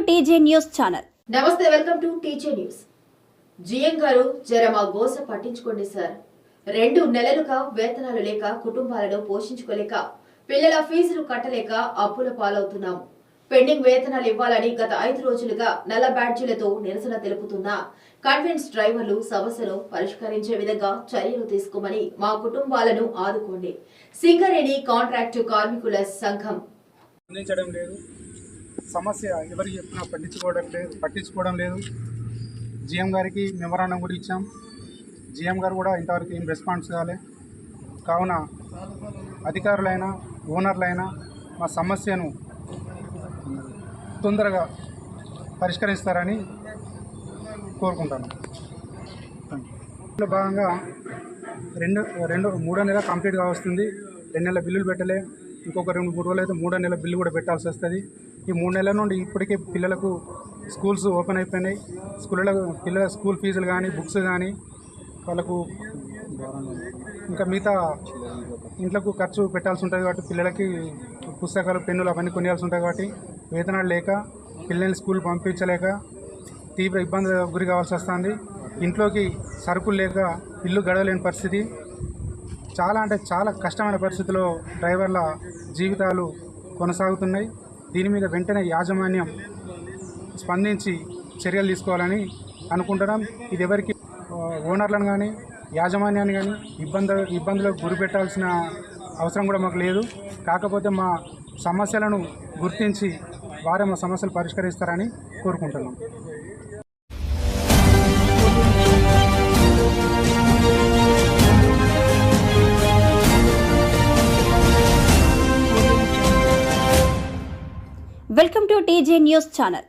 TJ news channel. నమస్తే, welcome to TJ news. GM గారు జరమా గోస పట్టించుకోండి సార్. 2 నెలలుగా వేతనాలు లేక కుటుంబాలను పోషించుకోలేక పిల్లల ఫీజులు కట్టలేక అప్పుల పాలవుతున్నాము. పెండింగ్ వేతనాలు ఇవ్వాలని గత 5 రోజులుగా నల్ల బ్యాడ్జీలతో నిరసన తెలుపుతున్న కన్వెన్స్ డ్రైవర్లు సమస్యను పరిష్కరించే విధంగా చర్యలు తీసుకోమని మా కుటుంబాలను ఆదుకోండి. సింగరేణి కాంట్రాక్టు కార్మికుల సంఘం అందించడం లేదు. సమస్య ఎవరికి చెప్పినా పట్టించుకోవడం లేదు. జిఎం గారికి మెమరాండం కూడా ఇచ్చాం. జిఎం గారు కూడా ఇంతవరకు ఏం రెస్పాన్స్ కాలే. కావున అధికారులైనా ఓనర్లైనా మా సమస్యను తొందరగా పరిష్కరిస్తారని కోరుకుంటాను. భాగంగా 3 నెలలు కంప్లీట్గా వస్తుంది. 2 నెలల బిల్లులు పెట్టలే. ఇంకొక 2-3 రోజులు అయితే 3వ నెల బిల్లు కూడా పెట్టాల్సి వస్తుంది. ఈ 3 నెలల నుండి ఇప్పటికే పిల్లలకు స్కూల్స్ ఓపెన్ అయిపోయినాయి. పిల్లల స్కూల్ ఫీజులు కానీ బుక్స్ కానీ వాళ్ళకు ఇంకా మిగతా ఇంట్లోకి ఖర్చు పెట్టాల్సి ఉంటుంది. కాబట్టి పిల్లలకి పుస్తకాలు పెన్నులు అవన్నీ కొనియాల్సి ఉంటాయి. కాబట్టి వేతనాలు లేక పిల్లల్ని స్కూల్ పంపించలేక తీవ్ర ఇబ్బంది గురి కావాల్సి వస్తుంది. ఇంట్లోకి సరుకులు లేక ఇల్లు గడవలేని పరిస్థితి. చాలా కష్టమైన పరిస్థితిలో డ్రైవర్ల జీవితాలు కొనసాగుతున్నాయి. దీని మీద వెంటనే యాజమాన్యం స్పందించి చర్యలు తీసుకోవాలని అనుకుంటున్నాం. ఇది ఎవరికి ఓనర్లను కానీ యాజమాన్యాన్ని కానీ ఇబ్బందులకు గురి పెట్టాల్సిన అవసరం కూడా మాకు లేదు. కాకపోతే మా సమస్యలను గుర్తించి వారే మా సమస్యలు పరిష్కరిస్తారని కోరుకుంటున్నాం. Welcome to TJ news channel.